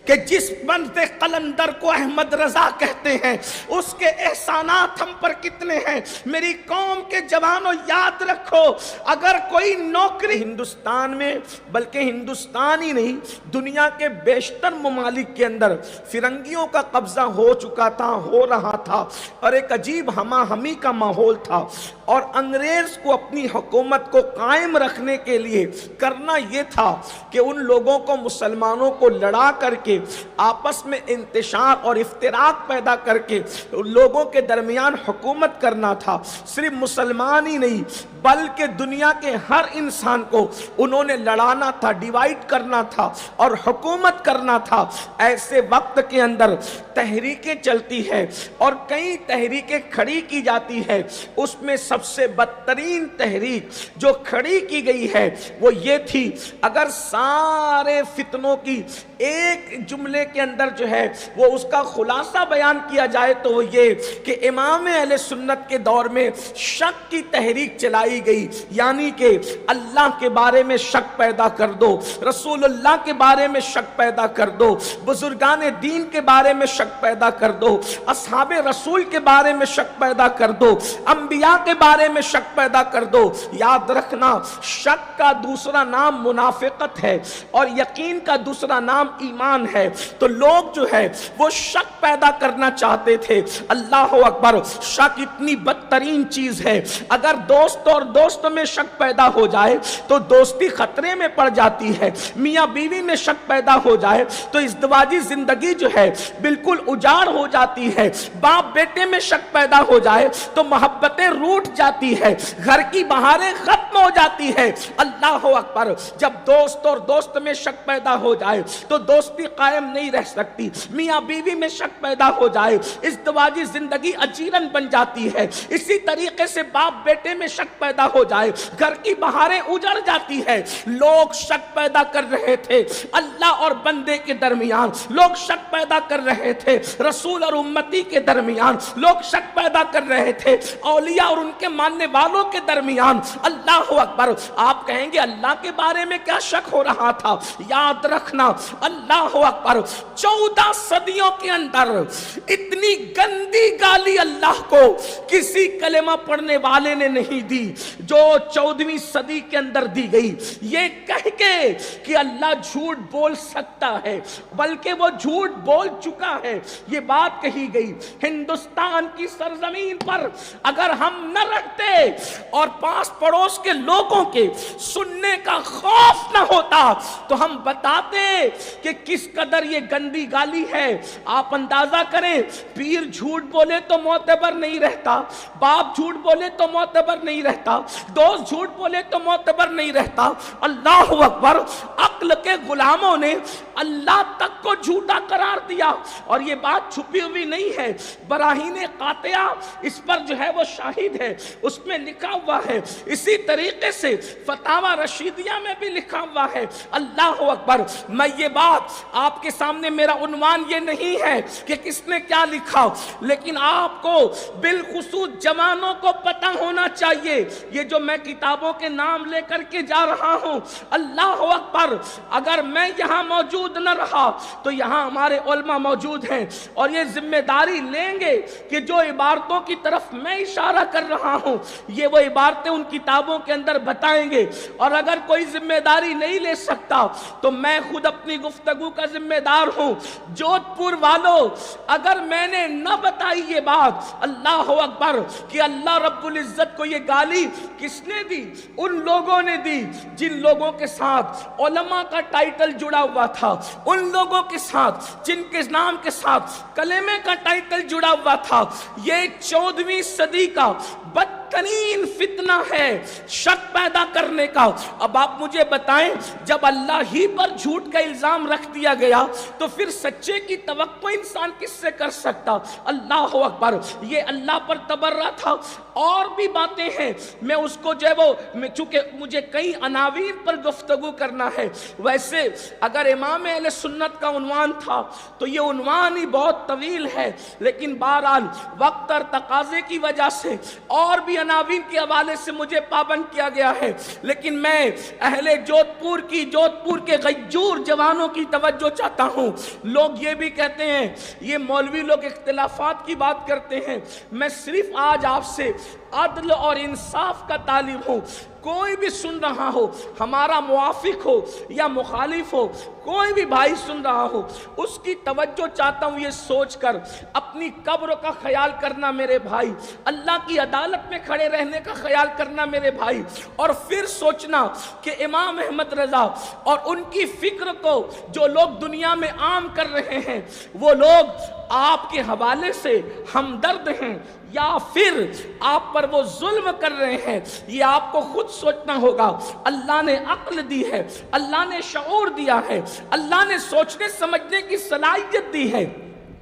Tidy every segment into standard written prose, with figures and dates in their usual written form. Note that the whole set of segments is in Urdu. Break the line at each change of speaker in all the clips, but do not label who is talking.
کہ جس بند قلندر کو احمد رضا کہتے ہیں اس کے احسانات ہم پر کتنے ہیں۔ میری قوم کے جوانوں یاد رکھو، اگر کوئی نوکری ہندوستان میں، بلکہ ہندوستان ہی نہیں دنیا کے بیشتر ممالک کے اندر فرنگیوں کا قبضہ ہو چکا تھا، ہو رہا تھا، اور ایک عجیب ہما ہمی کا ماحول تھا، اور انگریز کو اپنی حکومت کو قائم رکھنے کے لیے کرنا یہ تھا کہ ان لوگوں کو، مسلمانوں کو لڑا کر کے آپس میں انتشار اور افتراق پیدا کر کے لوگوں کے درمیان حکومت کرنا تھا۔ صرف مسلمان ہی نہیں بلکہ دنیا کے ہر انسان کو انہوں نے لڑانا تھا، ڈیوائیڈ کرنا تھا اور حکومت کرنا تھا۔ ایسے وقت کے اندر تحریکیں چلتی ہے اور کئی تحریکیں کھڑی کی جاتی ہے، اس میں سب سے بدترین تحریک جو کھڑی کی گئی ہے وہ یہ تھی، اگر سارے فتنوں کی ایک جملے کے اندر جو ہے وہ اس کا خلاصہ بیان کیا جائے تو وہ یہ کہ امام اہل سنت کے دور میں شک کی تحریک چلائی گئی، یعنی کہ اللہ کے بارے میں شک پیدا کر دو، رسول اللہ کے بارے میں شک پیدا کر دو، بزرگان دین کے بارے میں شک پیدا کر دو، اصحاب رسول کے بارے میں شک پیدا کر دو، انبیاء کے بارے میں شک پیدا کر دو۔ یاد رکھنا، شک کا دوسرا نام منافقت ہے اور یقین کا دوسرا نام ایمان ہے۔ تو لوگ جو ہے وہ شک پیدا کرنا چاہتے تھے۔ اللہ اکبر، شک اتنی بدترین چیز ہے، اگر دوست اور دوست میں شک پیدا ہو جائے تو دوستی خطرے میں پڑ جاتی ہے، میاں بیوی میں شک پیدا ہو جائے تو ازدواجی زندگی جو ہے بالکل اجاڑ ہو جاتی ہے، باپ بیٹے میں شک پیدا ہو جائے تو محبتیں روٹ جاتی ہے، گھر کی بہاریں ختم ہو جاتی ہے۔ اللہ اکبر، جب دوست اور دوست میں شک پیدا ہو جائے تو دوستی قائم نہیں رہ سکتی، میاں بیوی میں شک پیدا ہو جائے ازدواجی زندگی اجیرن بن جاتی ہے، اسی طریقے سے باپ بیٹے میں شک پیدا ہو جائے گھر کی بہاریں اجڑ جاتی ہے۔ لوگ شک پیدا کر رہے تھے اللہ اور بندے کے درمیان، لوگ شک پیدا کر رہے تھے رسول اور امتی کے درمیان، لوگ شک پیدا کر رہے تھے اولیاء اور ان کے ماننے والوں کے درمیان۔ اللہ اکبر، آپ کہیں گے اللہ کے بارے میں کیا شک ہو رہا تھا؟ یاد رکھنا، اللہ اکبر، 14 صدیوں کے اندر اتنی گندی گالی اللہ کو کسی کلمہ پڑھنے والے نے نہیں دی جو 14ویں صدی کے اندر دی گئی، یہ کہہ کے کہ اللہ جھوٹ بول سکتا ہے، بلکہ وہ جھوٹ بول چکا ہے، یہ بات کہی گئی۔ ہندوستان کی سرزمین پر اگر ہم نہ رکھتے اور پاس پڑوس کے لوگوں کے سننے کا خوف نہ ہوتا تو ہم بتاتے کہ کس قدر یہ گندی گالی ہے۔ آپ اندازہ کریں، پیر جھوٹ بولے تو معتبر نہیں رہتا، باپ جھوٹ بولے تو معتبر نہیں رہتا، دوست جھوٹ بولے تو معتبر نہیں رہتا۔ اللہ اکبر، عقل کے غلاموں نے اللہ تک کو جھوٹا قرار دیا، اور یہ بات چھپی ہوئی نہیں ہے، براہین قاطعہ اس پر جو ہے وہ شاہد ہے، اس میں لکھا ہوا ہے۔ اسی طریقے سے فتاوی رشیدیہ میں بھی لکھا ہوا ہے۔ اللہ اکبر، میں یہ بات آپ کے سامنے، میرا عنوان یہ نہیں ہے کہ کس نے کیا لکھا، لیکن آپ کو بالخصوص جوانوں کو پتہ ہونا چاہیے، یہ جو میں کتابوں کے نام لے کر کے جا رہا ہوں، اللہ اکبر، اگر میں یہاں موجود نہ رہا تو یہاں ہمارے علماء موجود ہیں اور یہ ذمہ داری لیں گے کہ جو عبارتوں کی طرف میں اشارہ کر رہا ہوں یہ وہ عبارتیں ان کتابوں کے اندر بتائیں گے، اور اگر کوئی ذمہ داری نہیں لے سکتا تو میں خود اپنی گفتگو کا ذمہ دار ہوں۔ جودھ پور والوں، اگر میں نے نہ بتائی یہ بات، اللہ اکبر، کہ اللہ رب العزت کو یہ گالی کس نے دی؟ ان لوگوں نے دی جن لوگوں کے ساتھ علماء کا ٹائٹل جڑا ہوا تھا، ان لوگوں کے ساتھ جن کے نام کے ساتھ کلمے کا ٹائٹل جڑا ہوا تھا۔ یہ 14ویں صدی کا بدترین فتنہ ہے شک پیدا کرنے کا۔ اب آپ مجھے بتائیں، جب اللہ ہی پر جھوٹ کا الزام رکھ دیا گیا تو پھر سچے کی توقع انسان کس سے کر سکتا؟ اللہ اکبر، یہ اللہ پر تبرہ تھا۔ اور بھی باتیں ہیں، میں اس کو جو ہے وہ، چونکہ مجھے کئی عناوین پر گفتگو کرنا ہے، ویسے اگر امام اہل سنت کا عنوان تھا تو یہ عنوان ہی بہت طویل ہے، لیکن بہرحال وقت اور تقاضے کی وجہ سے اور بھی عناوین کے حوالے سے مجھے پابند کیا گیا ہے، لیکن میں اہل جودھپور کے غیور جوانوں کی توجہ چاہتا ہوں۔ لوگ یہ بھی کہتے ہیں، یہ مولوی لوگ اختلافات کی بات کرتے ہیں، میں صرف آج آپ سے عدل اور انصاف کا طالب ہوں۔ کوئی بھی سن رہا ہو، ہمارا موافق ہو یا مخالف ہو، کوئی بھی بھائی سن رہا ہو، اس کی توجہ چاہتا ہوں یہ سوچ کر اپنی قبر کا خیال کرنا میرے بھائی، اللہ کی عدالت میں کھڑے رہنے کا خیال کرنا میرے بھائی، اور پھر سوچنا کہ امام احمد رضا اور ان کی فکر کو جو لوگ دنیا میں عام کر رہے ہیں، وہ لوگ آپ کے حوالے سے ہمدرد ہیں یا پھر آپ پر وہ ظلم کر رہے ہیں، یہ آپ کو خود سوچنا ہوگا۔ اللہ نے عقل دی ہے، اللہ نے شعور دیا ہے، اللہ نے سوچنے سمجھنے کی صلاحیت دی ہے۔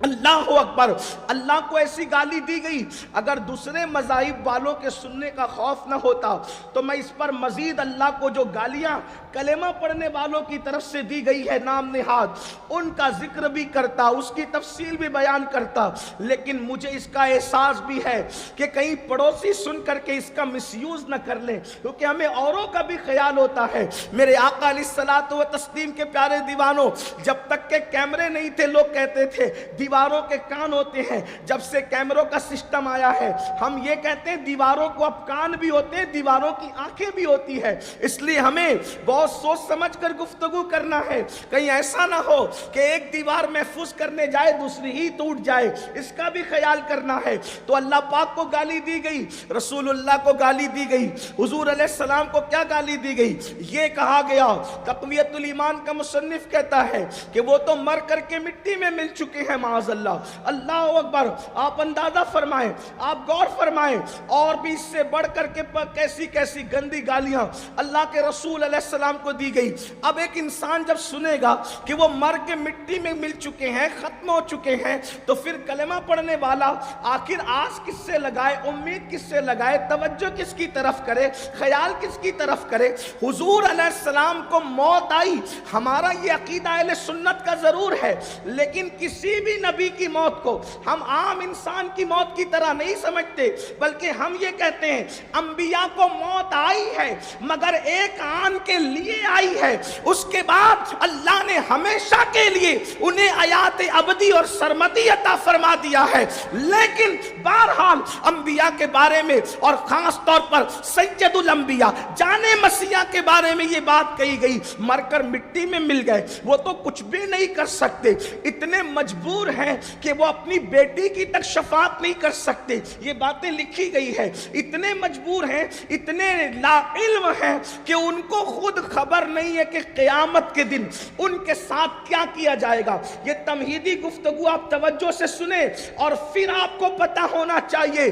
اللہ اکبر، اللہ کو ایسی گالی دی گئی، اگر دوسرے مذاہب والوں کے سننے کا خوف نہ ہوتا تو میں اس پر مزید اللہ کو جو گالیاں کلمہ پڑھنے والوں کی طرف سے دی گئی ہے نام نہاد، ان کا ذکر بھی کرتا، اس کی تفصیل بھی بیان کرتا، لیکن مجھے اس کا احساس بھی ہے کہ کہیں پڑوسی سن کر کے اس کا مس یوز نہ کر لیں، کیونکہ ہمیں اوروں کا بھی خیال ہوتا ہے۔ میرے آقا علیہ الصلوۃ والتسلیم کے پیارے دیوانوں، جب تک کہ کیمرے نہیں تھے لوگ کہتے تھے دیواروں کے کان ہوتے ہیں، جب سے کیمروں کا سسٹم آیا ہے ہم یہ کہتے ہیں دیواروں کو اب کان بھی ہوتے ہیں، دیواروں کی آنکھیں بھی ہوتی ہے۔ اس لیے ہمیں بہت سوچ سمجھ کر گفتگو کرنا ہے، کہیں ایسا نہ ہو کہ ایک دیوار محفوظ کرنے جائے دوسری ہی ٹوٹ جائے، اس کا بھی خیال کرنا ہے۔ تو اللہ پاک کو گالی دی گئی، رسول اللہ کو گالی دی گئی، حضور علیہ السلام کو کیا گالی دی گئی؟ یہ کہا گیا، تقویۃ الایمان کا مصنف کہتا ہے کہ وہ تو مر کر کے مٹی میں مل چکے ہیں معاذ اللہ۔ اللہ اکبر، آپ اندازہ فرمائیں، آپ غور فرمائیں، اور بھی اس سے بڑھ کر کے کیسی کیسی گندی گالیاں اللہ کے رسول علیہ السلام کو دی گئی۔ اب ایک انسان جب سنے گا کہ وہ مر کے مٹی میں مل چکے ہیں، ختم ہو چکے ہیں، تو پھر کلمہ پڑھنے والا آخر آس کس سے لگائے، امید کس سے لگائے، توجہ کس کی طرف کرے، خیال کس کی طرف کرے؟ حضور علیہ السلام کو موت آئی، ہمارا یہ عقیدہ اہل سنت کا ضرور ہے، لیکن کسی بھی نبی کی موت کو ہم عام انسان کی موت کی طرح نہیں سمجھتے، بلکہ ہم یہ کہتے ہیں انبیاء کو موت آئی ہے مگر ایک آن کے لیے آئی ہے، اس کے بعد اللہ نے ہمیشہ کے لیے انہیں حیات ابدی اور سرمدی عطا فرما دیا ہے۔ لیکن بہرحال انبیاء کے بارے میں اور خاص طور پر سید الانبیاء جانے مسیح کے بارے میں یہ بات کہی گئی، مر کر مٹی میں مل گئے، وہ تو کچھ بھی نہیں کر سکتے، اتنے مجبور ہیں کہ وہ اپنی بیٹی کی تک شفاعت نہیں کر سکتے، یہ باتیں لکھی گئی ہے، اتنے مجبور ہیں، اتنے لا علم ہیں کہ ان کو خود خبر نہیں ہے کہ قیامت کے دن ان کے ساتھ کیا کیا جائے گا۔ یہ تمہیدی گفتگو آپ توجہ سے سنیں اور پھر آپ کو پتہ ہونا چاہیے